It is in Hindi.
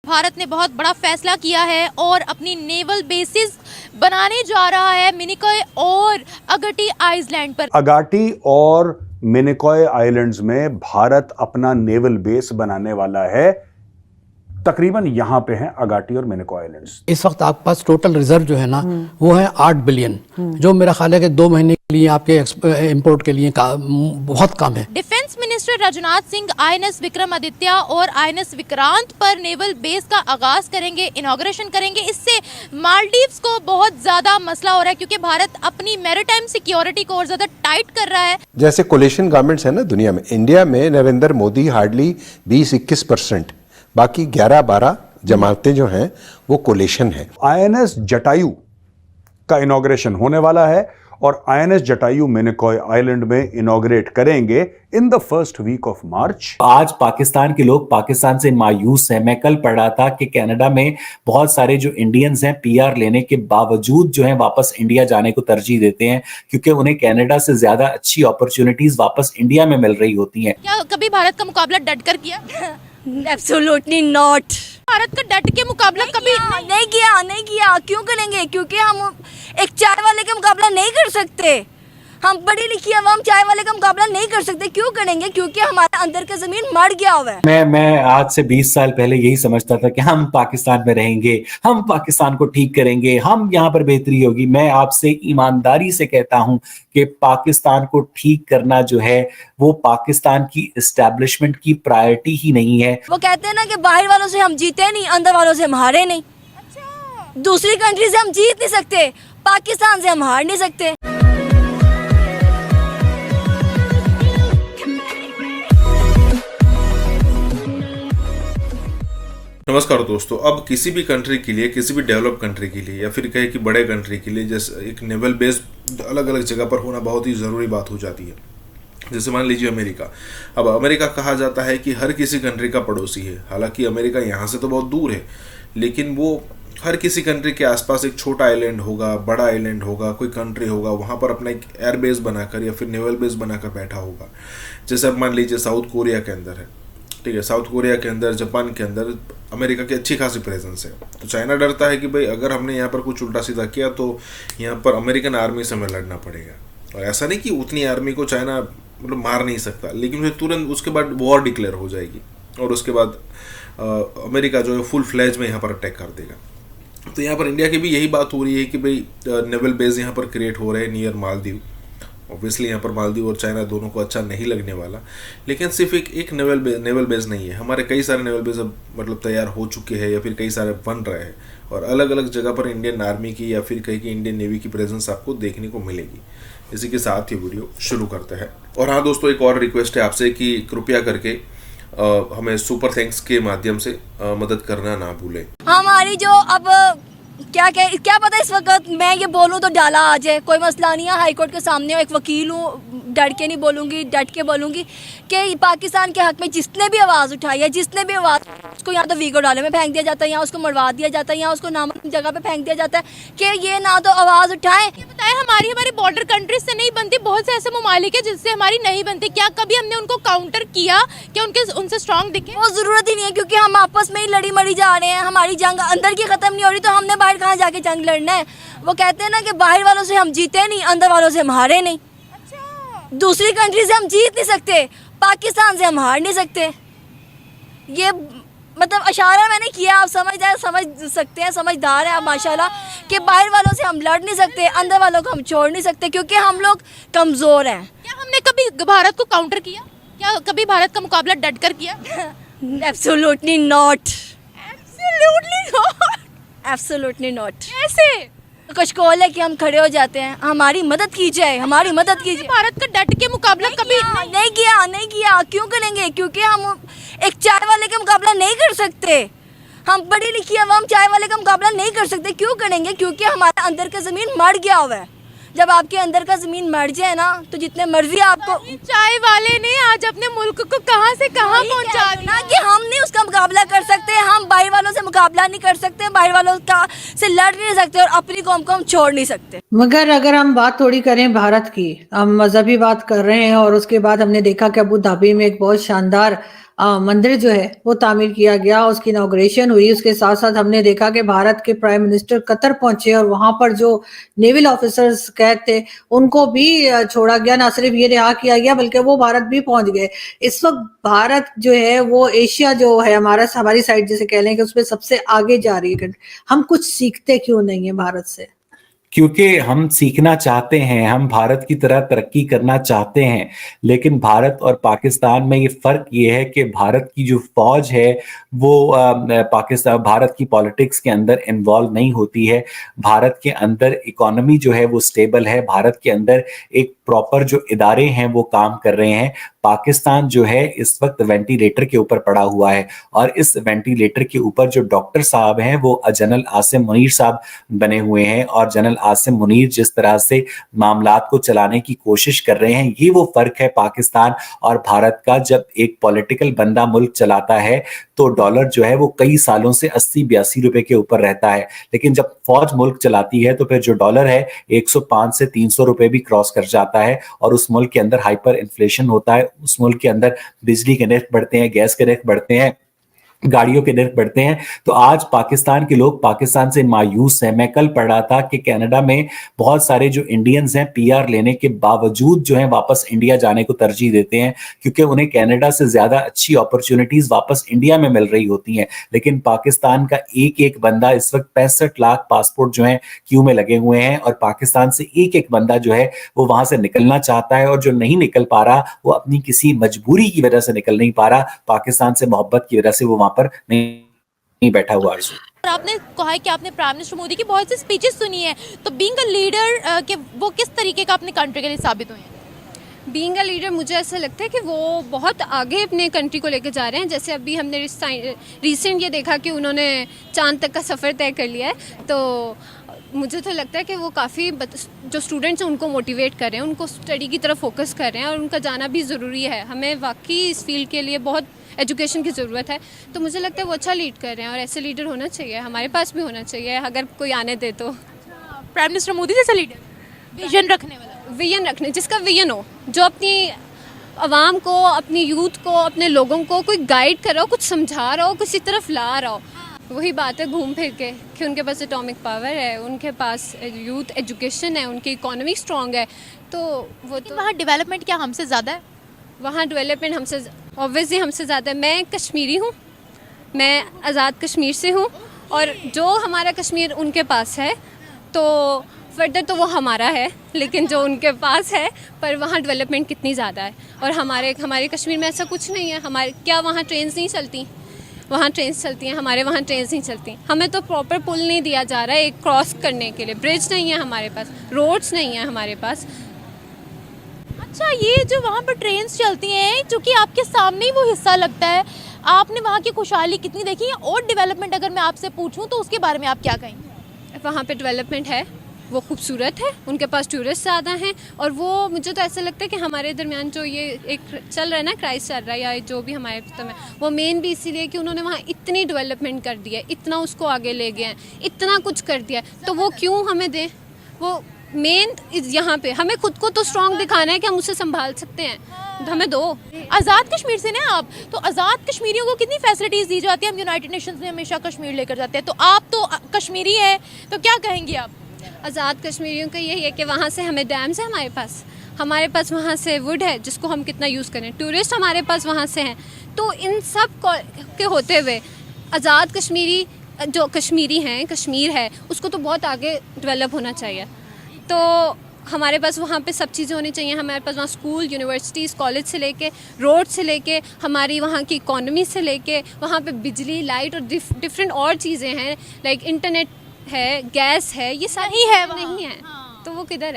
भारत ने बहुत बड़ा फैसला किया है और अपनी नेवल बेसिस बनाने जा रहा है मिनिकॉय और अगाटी आइलैंड पर। अगाटी और मिनिकॉय आइलैंड्स में भारत अपना नेवल बेस बनाने वाला है। तकरीबन यहां पे हैं अगाटी और मिनिकॉय आइलैंड्स। इस वक्त आपके पास टोटल रिजर्व जो है ना वो है 8 बिलियन, जो मेरा ख्याल है कि 2 महीने के लिए आपके इंपोर्ट के लिए बहुत कम है। Defence minister Rajnath Singh INS Vikramaditya और INS विक्रांत पर नेवल बेस का आगाज करेंगे, इनॉग्रेशन करेंगे। इससे मालदीव्स को बहुत ज्यादा मसला हो रहा है क्योंकि भारत अपनी मैरीटाइम सिक्योरिटी को और ज्यादा टाइट कर रहा है। जैसे कोलिशन गवर्नमेंट्स है ना दुनिया में, इंडिया में नरेंद्र मोदी हार्डली 20-21%, बाकी 11-12 जमातें जो हैं वो कोलिशन है। INS जटायु का इनॉग्रेशन होने वाला है और INS जटायु मिनिकॉय आइलैंड में इनॉग्रेट करेंगे in the first week of March. आज पाकिस्तान के लोग पाकिस्तान से मायूस हैं। मैं कल पढ़ रहा था कि कनाडा में बहुत सारे जो इंडियंस हैं PR लेने के बावजूद जो है वापस इंडिया जाने को तरजीह देते हैं क्योंकि उन्हें कनाडा से ज्यादा अच्छी अपॉर्चुनिटीज वापस इंडिया में मिल रही होती हैं। क्या कभी भारत का मुकाबला डट कर किया? Absolutely not. भारत का डट के मुकाबला कभी नहीं किया। क्यों करेंगे? क्योंकि हम एक चाय वाले का मुकाबला नहीं कर सकते। हम पढ़ी लिखी अवाम चाय वाले का मुकाबला नहीं कर सकते। क्यों करेंगे? क्योंकि हमारे अंदर का जमीन मर गया हुआ है। मैं आज से 20 साल पहले यही समझता था कि हम पाकिस्तान में रहेंगे, हम पाकिस्तान को ठीक करेंगे, हम यहाँ पर बेहतरी होगी। मैं आपसे ईमानदारी से कहता हूं कि पाकिस्तान को ठीक करना जो है वो पाकिस्तान की एस्टैब्लिशमेंट की प्रायोरिटी ही नहीं है। वो कहते हैं ना कि बाहर वालों से हम जीते नहीं, अंदर वालों से हम हारे नहीं। दूसरी कंट्री से हम जीत नहीं सकते, पाकिस्तान से हम हार नहीं सकते। नमस्कार दोस्तों, अब किसी भी कंट्री के लिए, किसी भी डेवलप कंट्री के लिए या फिर कहे कि बड़े कंट्री के लिए जैसे एक नेवल बेस अलग अलग जगह पर होना बहुत ही ज़रूरी बात हो जाती है। जैसे मान लीजिए अमेरिका। अब अमेरिका कहा जाता है कि हर किसी कंट्री का पड़ोसी है। हालांकि अमेरिका यहाँ से तो बहुत दूर है, लेकिन वो हर किसी कंट्री के आसपास एक छोटा आइलैंड होगा, बड़ा आइलैंड होगा, कोई कंट्री होगा, वहाँ पर अपना एक एयर बेस बनाकर या फिर नेवल बेस बनाकर बैठा होगा। जैसे अब मान लीजिए साउथ कोरिया के अंदर है, ठीक है, साउथ कोरिया के अंदर, जापान के अंदर अमेरिका की अच्छी खासी प्रेजेंस है। तो चाइना डरता है कि भाई अगर हमने यहाँ पर कुछ उल्टा सीधा किया तो यहाँ पर अमेरिकन आर्मी से हमें लड़ना पड़ेगा। और ऐसा नहीं कि उतनी आर्मी को चाइना मतलब मार नहीं सकता, लेकिन फिर तुरंत उसके बाद वॉर डिक्लेयर हो जाएगी और उसके बाद अमेरिका जो है फुल फ्लैज में यहाँ पर अटैक कर देगा। तो यहाँ पर इंडिया की भी यही बात हो रही है कि भाई नेवल बेस यहाँ पर क्रिएट हो रहे हैं नियर मालदीव। ऑब्वियसली यहाँ पर मालदीव और चाइना दोनों को अच्छा नहीं लगने वाला, लेकिन सिर्फ एक नेवल बेस नहीं है, हमारे कई सारे नेवल बेस अब मतलब तैयार हो चुके हैं या फिर कई सारे बन रहे हैं और अलग अलग जगह पर इंडियन आर्मी की या फिर कहीं की इंडियन नेवी की प्रेजेंस आपको देखने को मिलेगी। इसी के साथ ही वीडियो शुरू करते हैं। और हाँ दोस्तों, एक और रिक्वेस्ट है आपसे कि कृपया करके हमें सुपर थैंक्स के माध्यम से मदद करना ना भूलें। हमारी जो अब क्या पता इस वक्त मैं ये बोलूँ तो डाला आ जाए, कोई मसला नहीं है। हाईकोर्ट के सामने एक वकील हूँ, डट के नहीं बोलूँगी, डट के बोलूँगी कि पाकिस्तान के हक में जिसने भी आवाज़ उठाई है, जिसने भी आवाज़, उसको यहाँ तो वीगो डाले में फेंक दिया जाता है, यहाँ उसको मरवा दिया जाता है, यहाँ उसको नामुमकिन जगह पे फेंक दिया जाता है कि ये ना तो आवाज़ उठाए। बताए हमारी बॉर्डर कंट्रीज से नहीं बनती, बहुत से ऐसे ममालिक है जिससे हमारी नहीं बनती। क्या कभी हमने उनको काउंटर किया? क्या उनसे स्ट्रांग दिखे? वो ज़रूरत ही नहीं है क्योंकि हम आपस में ही लड़ी मरी जा रहे हैं। हमारी जंग अंदर की ख़त्म नहीं हो रही तो हमने बाहर कहाँ जाके जंग लड़ना है? वो कहते हैं ना कि बाहर वालों से हम जीते नहीं, अंदर वालों से हम हारे नहीं। दूसरी कंट्री से हम जीत नहीं सकते, पाकिस्तान से हम हार नहीं सकते। ये मतलब इशारा मैंने किया, आप समझ सकते हैं, समझदार है आप माशाल्लाह, कि बाहर वालों से हम लड़ नहीं सकते, अंदर वालों को हम छोड़ नहीं सकते क्योंकि हम लोग कमज़ोर हैं। क्या हमने कभी भारत को काउंटर किया? क्या कभी भारत का मुकाबला डट कर किया? Absolutely not. Absolutely not. कैसे? कुछ कॉल है कि हम खड़े हो जाते हैं, हमारी मदद कीजिए, हमारी मदद कीजिए। भारत का डट के मुकाबला कभी नहीं किया। क्यों करेंगे? क्योंकि हम एक चाय वाले का मुकाबला नहीं कर सकते। हम पढ़ी लिखी अवाम चाय वाले का मुकाबला नहीं कर सकते। क्यों करेंगे? क्योंकि हमारे अंदर का ज़मीन मर गया हुआ है। जब आपके अंदर का ज़मीन मर जाए ना तो जितने मर्जी आपको, चाय वाले ने आज अपने मुल्क को कहां से कहां पहुंचा दिया कि हम नहीं उसका मुकाबला कर सकते, हम बाहर वालों से मुकाबला नहीं कर सकते, बाहर वालों का से लड़ नहीं सकते और अपनी कौम को हम छोड़ नहीं सकते। मगर अगर हम बात थोड़ी करें भारत की, हम मजहबी बात कर रहे हैं और उसके बाद हमने देखा कि अबू धाबी में एक बहुत शानदार मंदिर जो है वो तामीर किया गया, उसकी इनॉग्रेशन हुई। उसके साथ साथ हमने देखा कि भारत के प्राइम मिनिस्टर कतर पहुंचे और वहां पर जो नेवल ऑफिसर्स कैद थे उनको भी छोड़ा गया, ना सिर्फ ये रिहा किया गया बल्कि वो भारत भी पहुंच गए। इस वक्त भारत जो है वो एशिया जो है हमारी साइड जैसे कह लें कि उसमें सबसे आगे जा रही है। हम कुछ सीखते क्यों नहीं है भारत से? क्योंकि हम सीखना चाहते हैं, हम भारत की तरह तरक्की करना चाहते हैं, लेकिन भारत और पाकिस्तान में ये फर्क ये है कि भारत की जो फौज है वो पाकिस्तान भारत की पॉलिटिक्स के अंदर इन्वॉल्व नहीं होती है। भारत के अंदर इकोनॉमी जो है वो स्टेबल है, भारत के अंदर एक प्रॉपर जो इदारे हैं वो काम कर रहे हैं। पाकिस्तान जो है इस वक्त वेंटिलेटर के ऊपर पड़ा हुआ है और इस वेंटिलेटर के ऊपर जो डॉक्टर साहब हैं वो जनरल आसिम मुनीर साहब बने हुए हैं और जनरल आसिम मुनीर जिस तरह से मामलात को चलाने की कोशिश कर रहे हैं, ये वो फर्क है पाकिस्तान और भारत का। जब एक पॉलिटिकल बंदा मुल्क चलाता है तो डॉलर जो है वो कई सालों से 80-82 रुपए के ऊपर रहता है, लेकिन जब फौज मुल्क चलाती है तो फिर जो डॉलर है 105 से 300 रुपए भी क्रॉस कर जाता है और उस मुल्क के अंदर हाइपर इन्फ्लेशन होता है। उस मुल्क के अंदर बिजली के रेट बढ़ते हैं, गैस के रेट बढ़ते हैं, गाड़ियों के रेट बढ़ते हैं। तो आज पाकिस्तान के लोग पाकिस्तान से मायूस हैं। मैं कल पढ़ रहा था कि कनाडा में बहुत सारे जो इंडियंस हैं पीआर लेने के बावजूद जो है वापस इंडिया जाने को तरजीह देते हैं क्योंकि उन्हें कनाडा से ज्यादा अच्छी अपॉर्चुनिटीज वापस इंडिया में मिल रही होती हैं। लेकिन पाकिस्तान का एक एक बंदा इस वक्त 65 लाख पासपोर्ट जो है क्यू में लगे हुए हैं और पाकिस्तान से एक एक बंदा जो है वो वहां से निकलना चाहता है और जो नहीं निकल पा रहा वो अपनी किसी मजबूरी की वजह से निकल नहीं पा रहा, पाकिस्तान से मोहब्बत की वजह से वो पर नहीं बैठा हुआ। और आपने कहा है कि आपने प्राइम मिनिस्टर मोदी की बहुत सी स्पीचेस सुनी है, तो बीइंग अ लीडर के वो किस तरीके का अपने कंट्री के लिए साबित हुए हैं? बीइंग अ लीडर मुझे ऐसा लगता है कि वो बहुत आगे अपने कंट्री को लेकर जा रहे हैं। जैसे अभी हमने रिसेंट ये देखा कि उन्होंने चांद तक का सफ़र तय कर लिया है, तो मुझे तो लगता है कि वो काफ़ी जो स्टूडेंट्स हैं उनको मोटिवेट कर रहे हैं, उनको स्टडी की तरफ फोकस कर रहे हैं और उनका जाना भी ज़रूरी है। हमें वाकई इस फील्ड के लिए बहुत एजुकेशन की ज़रूरत है, तो मुझे लगता है वो अच्छा लीड कर रहे हैं और ऐसे लीडर होना चाहिए, हमारे पास भी होना चाहिए अगर कोई आने दे तो। प्राइम मिनिस्टर मोदी जैसा लीडर, विजन रखने वाला, विजन रखने, जिसका विजन हो, जो अपनी आवाम को, अपनी यूथ को, अपने लोगों को कोई गाइड कर रहा हो, कुछ समझा रहा हो, किसी तरफ ला रहा हो। वही बात है घूम फिर के कि उनके पास एटॉमिक पावर है, उनके पास यूथ एजुकेशन है, उनकी इकोनॉमी स्ट्रॉन्ग है, तो वो तो वहाँ डेवलपमेंट क्या हमसे ज़्यादा है? वहाँ डेवलपमेंट हमसे ऑब्वियसली हमसे ज़्यादा है। मैं कश्मीरी हूँ, मैं आज़ाद कश्मीर से हूँ और जो हमारा कश्मीर उनके पास है तो फर्दर तो वो हमारा है, लेकिन जो उनके पास है पर वहाँ डेवलपमेंट कितनी ज़्यादा है और हमारे कश्मीर में ऐसा कुछ नहीं है। हमारे क्या वहाँ ट्रेन्स नहीं चलती? वहाँ ट्रेन्स चलती हैं, हमारे वहाँ ट्रेन्स नहीं चलती। हमें तो प्रॉपर पुल नहीं दिया जा रहा है एक क्रॉस करने के लिए, ब्रिज नहीं है हमारे पास, रोड्स नहीं है हमारे पास। अच्छा, ये जो वहाँ पर ट्रेन्स चलती हैं, चूँकि आपके सामने ही वो हिस्सा लगता है, आपने वहाँ की खुशहाली कितनी देखी है? और डेवलपमेंट अगर मैं आपसे पूछूं तो उसके बारे में आप क्या कहेंगे? वहाँ पे डेवलपमेंट है, वो खूबसूरत है, उनके पास टूरिस्ट ज़्यादा हैं और वो मुझे तो ऐसा लगता है कि हमारे दरमियान जो ये एक चल रहा है ना, क्राइसिस चल रहा है या जो भी हमारे सिस्टम है, वो मेन भी इसीलिए कि उन्होंने वहाँ इतनी डेवलपमेंट कर दी है, इतना उसको आगे ले गए हैं, इतना कुछ कर दिया है, तो वो क्यों हमें दें? वो मेन यहाँ पे हमें खुद को तो स्ट्रॉन्ग दिखाना है कि हम उसे संभाल सकते हैं, तो हमें दो। आज़ाद कश्मीर से ना आप, तो आज़ाद कश्मीरियों को कितनी फैसिलिटीज़ दी जाती है? हम यूनाइटेड नेशंस में हमेशा कश्मीर लेकर जाते हैं, तो आप तो कश्मीरी हैं, तो क्या कहेंगी आप? आज़ाद कश्मीरियों का यही है कि वहाँ से हमें डैम्स है, हमारे पास वहाँ से वुड है जिसको हम कितना यूज़ करें, टूरिस्ट हमारे पास वहाँ से हैं, तो इन सब के होते हुए आज़ाद कश्मीरी जो कश्मीरी हैं, कश्मीर है, उसको तो बहुत आगे डेवलप होना चाहिए। तो हमारे पास वहाँ पे सब चीज़ें होनी चाहिए, हमारे पास वहाँ स्कूल, यूनिवर्सिटीज़, कॉलेज से लेके, रोड से लेके, हमारी वहाँ की इकोनॉमी से लेके, वहाँ पे बिजली, लाइट और डिफरेंट और चीज़ें हैं, लाइक इंटरनेट है, गैस है, ये सारी है नहीं है, तो वो किधर है?